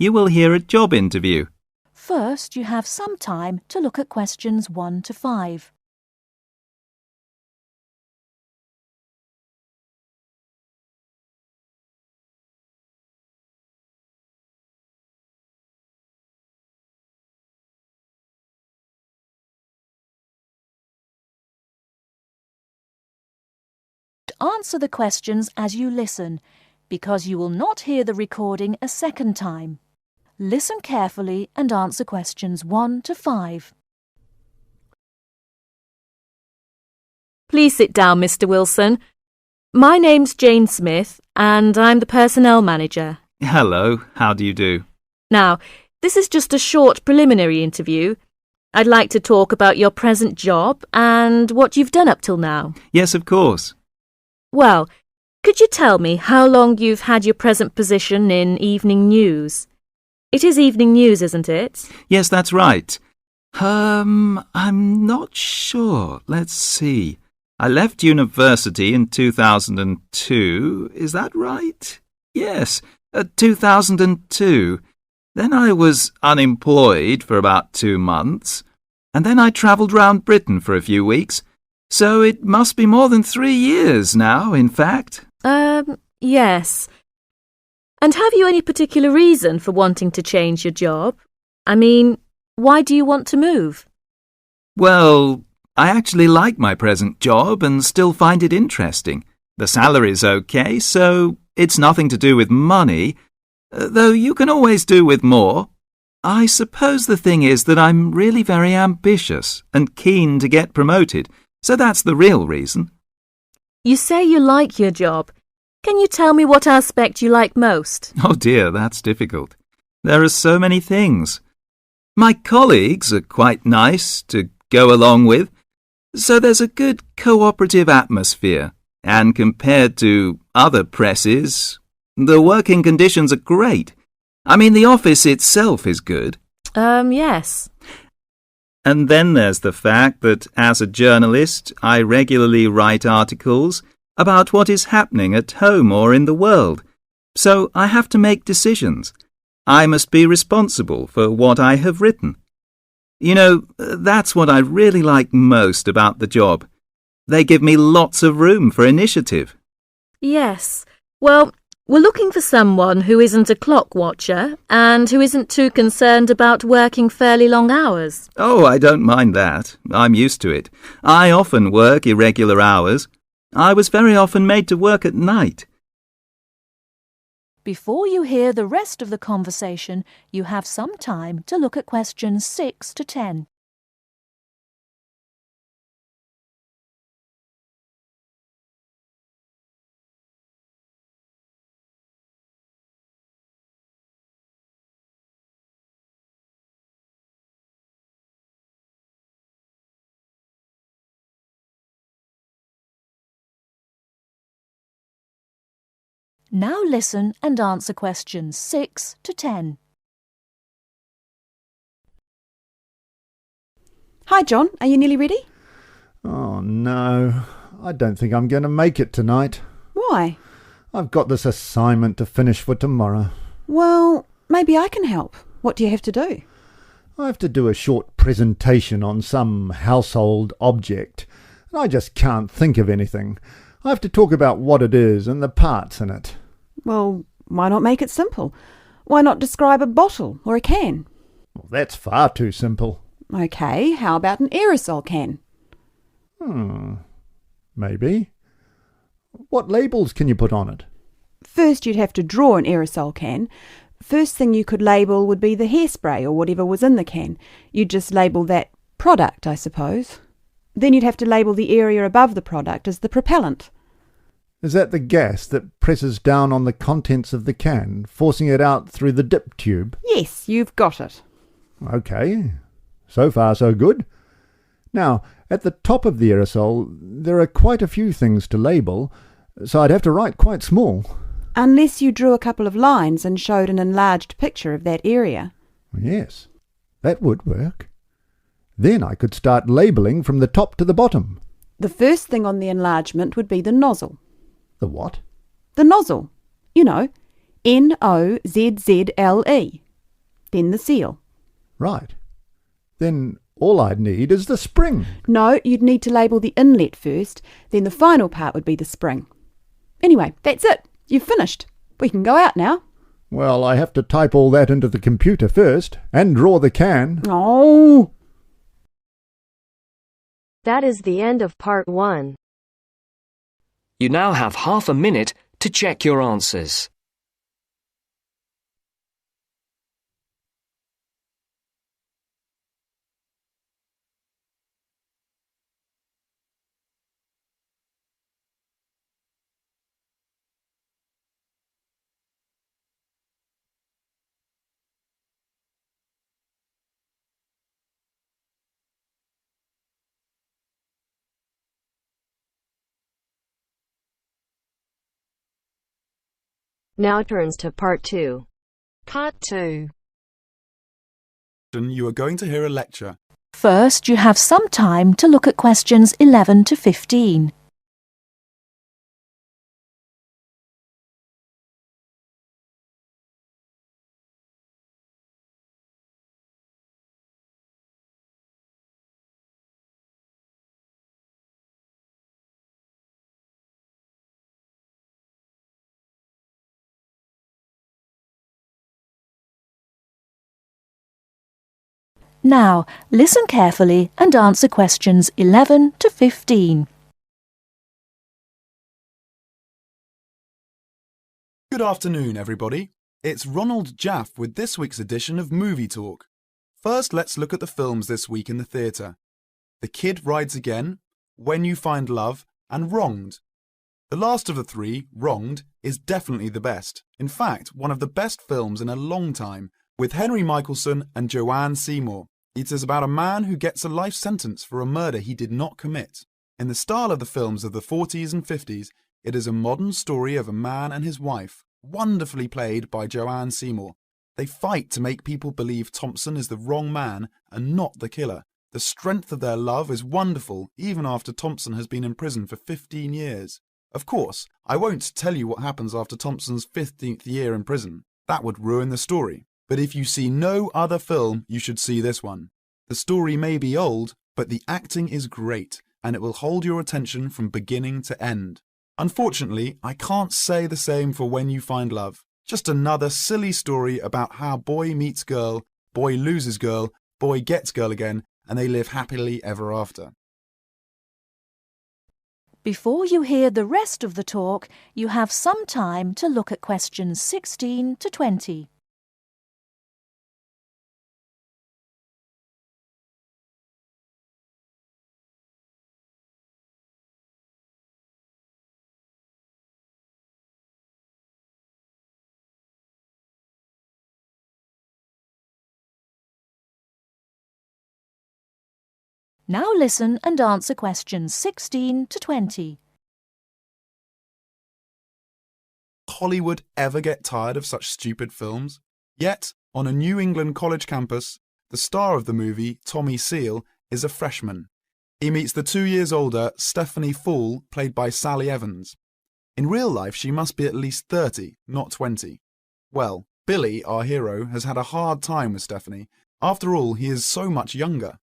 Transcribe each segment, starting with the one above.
you will hear a job interview. First, you have some time to look at questions 1 to 5. Answer the questions as you listen, because you will not hear the recording a second time. Listen carefully and answer questions 1 to 5. Please sit down, Mr. Wilson. My name's Jane Smith, and I'm the personnel manager. Hello, how do you do? Now, this is just a short preliminary interview. I'd like to talk about your present job and what you've done up till now. Yes, of course. Well, could you tell me how long you've had your present position in evening news? It is evening news, isn't it? Yes, that's right. I'm not sure. Let's see. I left university in 2002. Is that right? Yes, 2002. Then I was unemployed for about 2 months, and then I travelled round Britain for a few weeks. So it must be more than 3 years now, in fact. Yes. And have you any particular reason for wanting to change your job? I mean, why do you want to move? Well, I actually like my present job and still find it interesting. The salary's okay, so it's nothing to do with money, though you can always do with more. I suppose the thing is that I'm really very ambitious and keen to get promoted. So that's the real reason. You say you like your job. Can you tell me what aspect you like most? Oh dear, that's difficult. There are so many things. My colleagues are quite nice to go along with, so there's a good cooperative atmosphere, and compared to other presses, the working conditions are great. I mean, the office itself is good. Yes. And then there's the fact that, as a journalist, I regularly write articles about what is happening at home or in the world. So I have to make decisions. I must be responsible for what I have written. You know, that's what I really like most about the job. They give me lots of room for initiative. Yes. Well, we're looking for someone who isn't a clock watcher and who isn't too concerned about working fairly long hours. Oh, I don't mind that. I'm used to it. I often work irregular hours. I was very often made to work at night. Before you hear the rest of the conversation, you have some time to look at questions 6 to 10. Now listen and answer questions 6 to 10. Hi, John. Are you nearly ready? Oh, no. I don't think I'm going to make it tonight. Why? I've got this assignment to finish for tomorrow. Well, maybe I can help. What do you have to do? I have to do a short presentation on some household object, and I just can't think of anything. I have to talk about what it is and the parts in it. Well, why not make it simple? Why not describe a bottle or a can? Well, that's far too simple. OK, how about an aerosol can? Maybe. What labels can you put on it? First, you'd have to draw an aerosol can. First thing you could label would be the hairspray or whatever was in the can. You'd just label that product, I suppose. Then you'd have to label the area above the product as the propellant. Is that the gas that presses down on the contents of the can, forcing it out through the dip tube? Yes, you've got it. OK. So far, so good. Now, at the top of the aerosol, there are quite a few things to label, so I'd have to write quite small. Unless you drew a couple of lines and showed an enlarged picture of that area. Yes, that would work. Then I could start labelling from the top to the bottom. The first thing on the enlargement would be the nozzle. The what? The nozzle. You know, Nozzle. then the seal. Right. Then all I'd need is the spring. No, you'd need to label the inlet first, then the final part would be the spring. Anyway, that's it. You've finished. We can go out now. Well, I have to type all that into the computer first, and draw the can. Oh! That is the end of part 1. You now have half a minute to check your answers. Now turns to part 2. Part 2. You are going to hear a lecture. First, you have some time to look at questions 11 to 15. Now, listen carefully and answer questions 11 to 15. Good afternoon, everybody. It's Ronald Jaff with this week's edition of Movie Talk. First, let's look at the films this week in the theatre. The Kid Rides Again, When You Find Love, and Wronged. The last of the three, Wronged, is definitely the best. In fact, one of the best films in a long time, with Henry Michelson and Joanne Seymour. It is about a man who gets a life sentence for a murder he did not commit. In the style of the films of the 40s and 50s, it is a modern story of a man and his wife, wonderfully played by Joanne Seymour. They fight to make people believe Thompson is the wrong man and not the killer. The strength of their love is wonderful, even after Thompson has been in prison for 15 years. Of course, I won't tell you what happens after Thompson's 15th year in prison. That would ruin the story. But if you see no other film, you should see this one. The story may be old, but the acting is great, and it will hold your attention from beginning to end. Unfortunately, I can't say the same for When You Find Love. Just another silly story about how boy meets girl, boy loses girl, boy gets girl again, and they live happily ever after. Before you hear the rest of the talk, you have some time to look at questions 16 to 20. Now listen and answer questions 16 to 20. Hollywood ever get tired of such stupid films? Yet, on a New England college campus, the star of the movie, Tommy Seal, is a freshman. He meets the 2 years older Stephanie Fall, played by Sally Evans. In real life, she must be at least 30, not 20. Well, Billy, our hero, has had a hard time with Stephanie. After all, he is so much younger.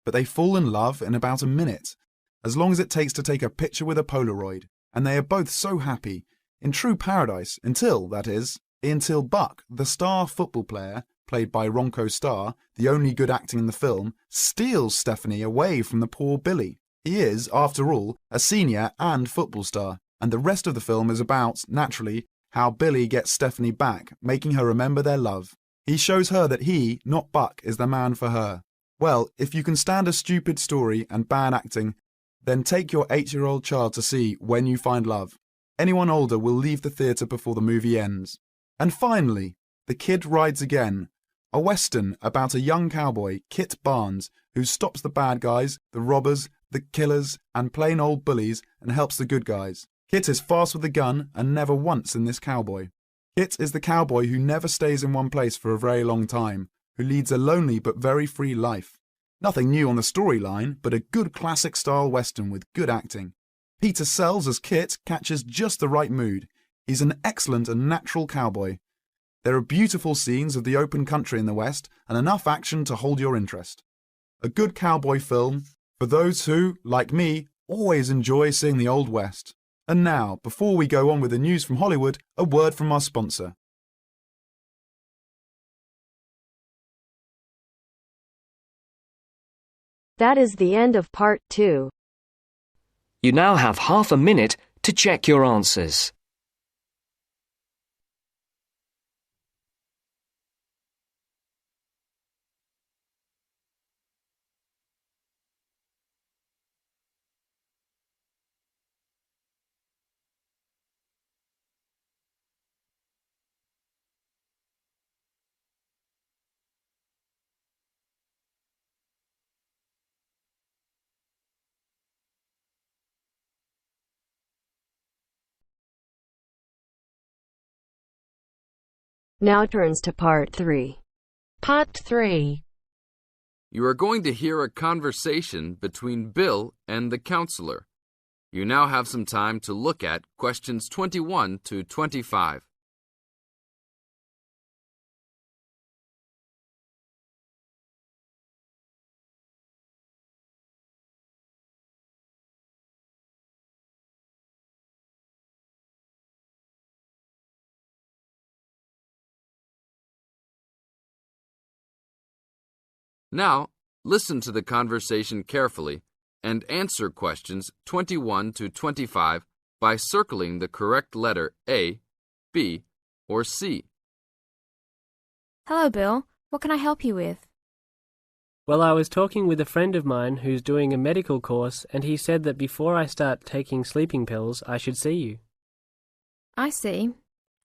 But they fall in love in about a minute, as long as it takes to take a picture with a Polaroid, and they are both so happy, in true paradise, until Buck, the star football player, played by Ronco Starr, the only good acting in the film, steals Stephanie away from the poor Billy. He is, after all, a senior and football star, and the rest of the film is about, naturally, how Billy gets Stephanie back, making her remember their love. He shows her that he, not Buck, is the man for her. Well, if you can stand a stupid story and bad acting, then take your 8-year-old child to see When You Find Love. Anyone older will leave the theatre before the movie ends. And finally, The Kid Rides Again, a western about a young cowboy, Kit Barnes, who stops the bad guys, the robbers, the killers, and plain old bullies and helps the good guys. Kit is fast with a gun and never once in this cowboy. Kit is the cowboy who never stays in one place for a very long time, who leads a lonely but very free life. Nothing new on the storyline, but a good classic-style western with good acting. Peter Sells as Kit catches just the right mood. He's an excellent and natural cowboy. There are beautiful scenes of the open country in the West and enough action to hold your interest. A good cowboy film for those who, like me, always enjoy seeing the Old West. And now, before we go on with the news from Hollywood, a word from our sponsor. That is the end of part 2. You now have half a minute to check your answers. Now turns to part 3. Part 3. You are going to hear a conversation between Bill and the counselor. You now have some time to look at questions 21 to 25. Now, listen to the conversation carefully and answer questions 21 to 25 by circling the correct letter A, B, or C. Hello, Bill. What can I help you with? Well, I was talking with a friend of mine who's doing a medical course, and he said that before I start taking sleeping pills, I should see you. I see.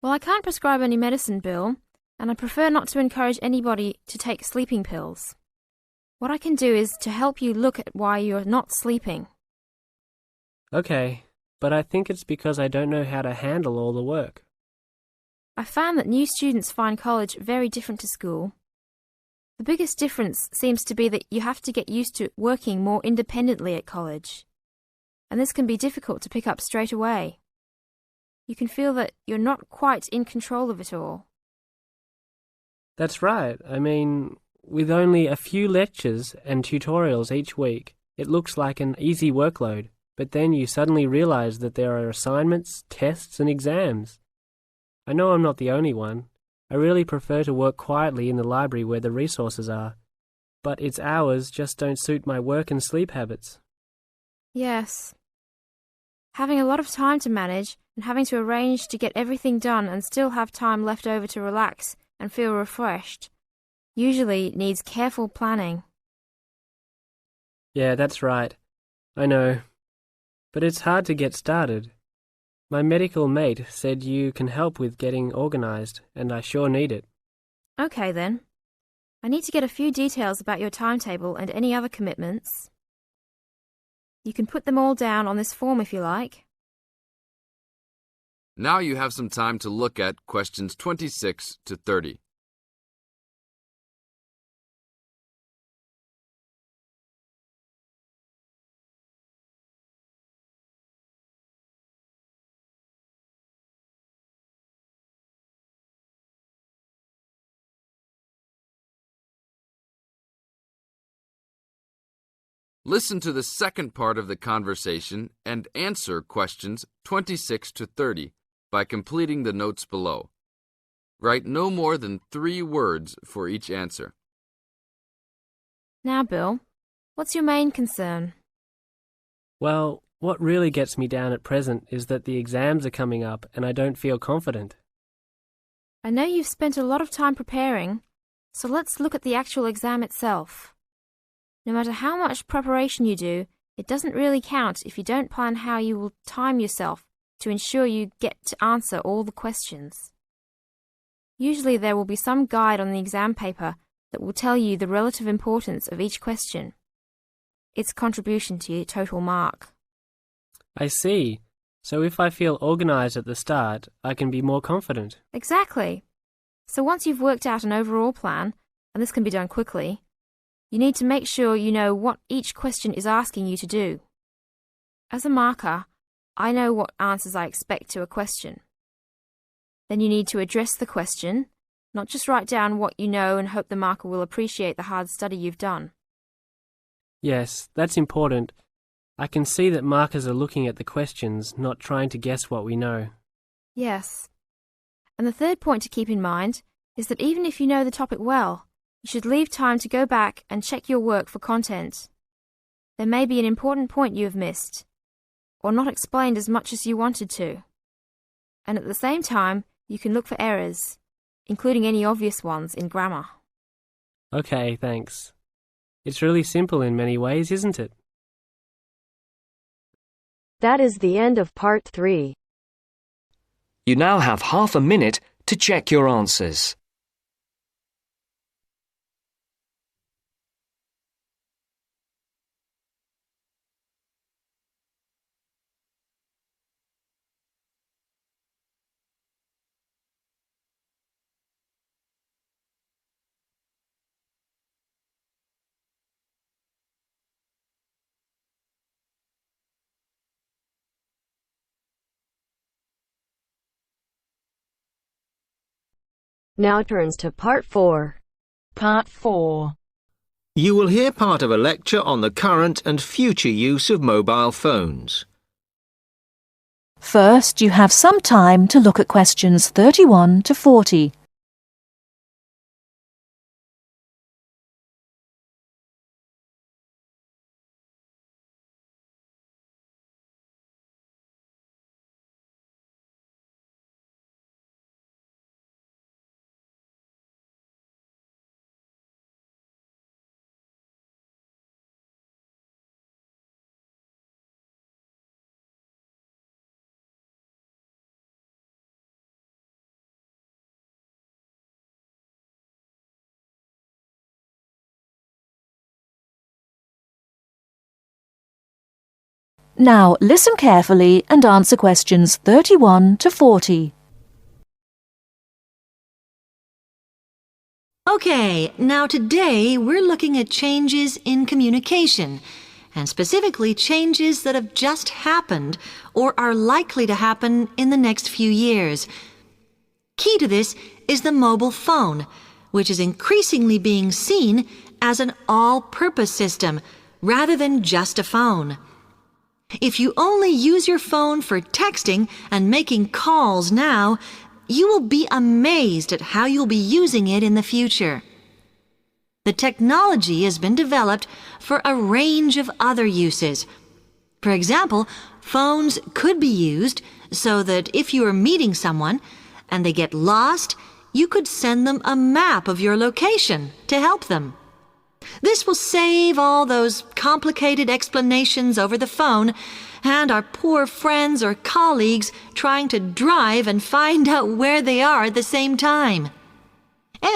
Well, I can't prescribe any medicine, Bill, and I prefer not to encourage anybody to take sleeping pills. What I can do is to help you look at why you're not sleeping. Okay, but I think it's because I don't know how to handle all the work. I found that new students find college very different to school. The biggest difference seems to be that you have to get used to working more independently at college, and this can be difficult to pick up straight away. You can feel that you're not quite in control of it all. That's right. I mean, with only a few lectures and tutorials each week, it looks like an easy workload, but then you suddenly realize that there are assignments, tests, and exams. I know I'm not the only one. I really prefer to work quietly in the library where the resources are, but its hours just don't suit my work and sleep habits. Yes. Having a lot of time to manage and having to arrange to get everything done and still have time left over to relax and feel refreshed usually needs careful planning. Yeah, that's right. I know. But it's hard to get started. My medical mate said you can help with getting organized, and I sure need it. Okay, then. I need to get a few details about your timetable and any other commitments. You can put them all down on this form if you like. Now you have some time to look at questions 26 to 30. Listen to the second part of the conversation and answer questions 26 to 30 by completing the notes below. Write no more than 3 words for each answer. Now, Bill, what's your main concern? Well, what really gets me down at present is that the exams are coming up and I don't feel confident. I know you've spent a lot of time preparing, so let's look at the actual exam itself. No matter how much preparation you do, it doesn't really count if you don't plan how you will time yourself to ensure you get to answer all the questions. Usually there will be some guide on the exam paper that will tell you the relative importance of each question, its contribution to your total mark. I see. So if I feel organized at the start, I can be more confident. Exactly. So once you've worked out an overall plan, and this can be done quickly, you need to make sure you know what each question is asking you to do. As a marker, I know what answers I expect to a question. Then you need to address the question not just write down what you know and hope the marker will appreciate the hard study you've done. Yes, that's important. I can see that markers are looking at the questions, not trying to guess what we know. Yes. And the third point to keep in mind is that even if you know the topic well, you should leave time to go back and check your work for content. There may be an important point you have missed, or not explained as much as you wanted to. And at the same time, you can look for errors, including any obvious ones in grammar. Okay, thanks. It's really simple in many ways, isn't it? That is the end of part 3. You now have half a minute to check your answers. Now turns to part 4. Part 4. You will hear part of a lecture on the current and future use of mobile phones. First, you have some time to look at questions 31 to 40. Now listen carefully and answer questions 31 to 40. Okay, now today we're looking at changes in communication, and specifically changes that have just happened or are likely to happen in the next few years. Key to this is the mobile phone, which is increasingly being seen as an all-purpose system rather than just a phone. If you only use your phone for texting and making calls now, you will be amazed at how you'll be using it in the future. The technology has been developed for a range of other uses. For example, phones could be used so that if you are meeting someone and they get lost, you could send them a map of your location to help them. This will save all those complicated explanations over the phone and our poor friends or colleagues trying to drive and find out where they are at the same time.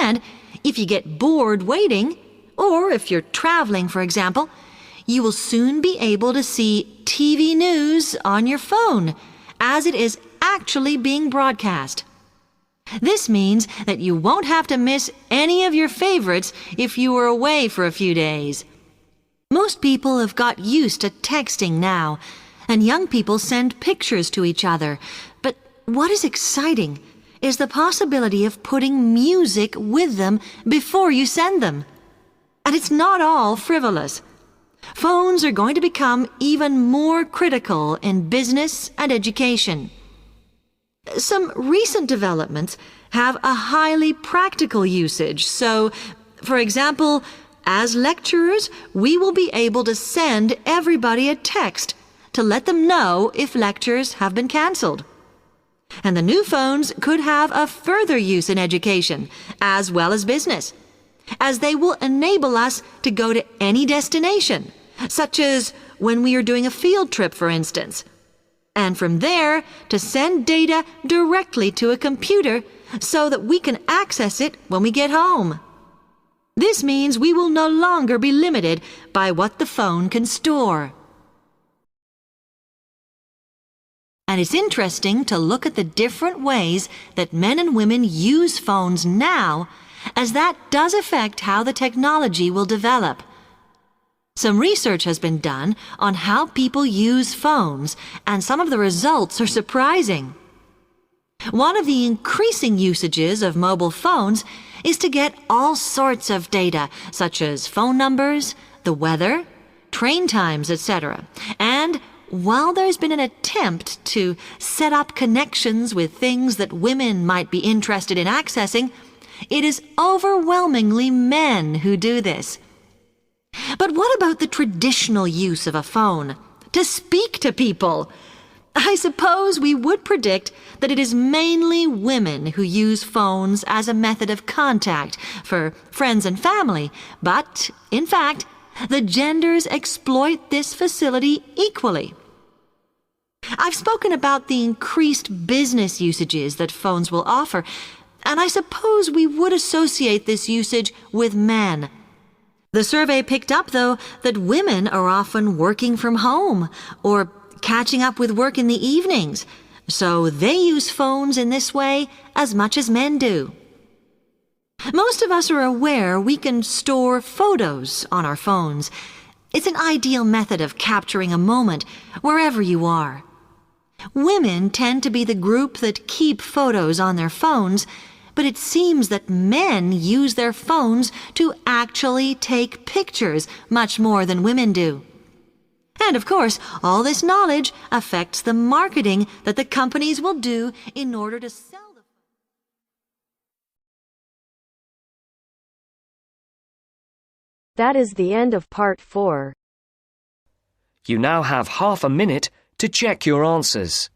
And if you get bored waiting, or if you're traveling, for example, you will soon be able to see TV news on your phone as it is actually being broadcast. This means that you won't have to miss any of your favorites if you were away for a few days. Most people have got used to texting now, and young people send pictures to each other. But what is exciting is the possibility of putting music with them before you send them. And it's not all frivolous. Phones are going to become even more critical in business and education. Some recent developments have a highly practical usage. So, for example, as lecturers, we will be able to send everybody a text to let them know if lectures have been cancelled. And the new phones could have a further use in education, as well as business, as they will enable us to go to any destination, such as when we are doing a field trip, for instance. And from there, to send data directly to a computer so that we can access it when we get home. This means we will no longer be limited by what the phone can store. And it's interesting to look at the different ways that men and women use phones now, as that does affect how the technology will develop. Some research has been done on how people use phones, and some of the results are surprising. One of the increasing usages of mobile phones is to get all sorts of data, such as phone numbers, the weather, train times, etc. And while there's been an attempt to set up connections with things that women might be interested in accessing, it is overwhelmingly men who do this. But what about the traditional use of a phone? To speak to people? I suppose we would predict that it is mainly women who use phones as a method of contact for friends and family, but, in fact, the genders exploit this facility equally. I've spoken about the increased business usages that phones will offer, and I suppose we would associate this usage with men. The survey picked up, though, that women are often working from home or catching up with work in the evenings, so they use phones in this way as much as men do. Most of us are aware we can store photos on our phones. It's an ideal method of capturing a moment wherever you are. Women tend to be the group that keep photos on their phones, but it seems that men use their phones to actually take pictures much more than women do. And of course, all this knowledge affects the marketing that the companies will do in order to sell the phone. That is the end of part 4. You now have half a minute to check your answers.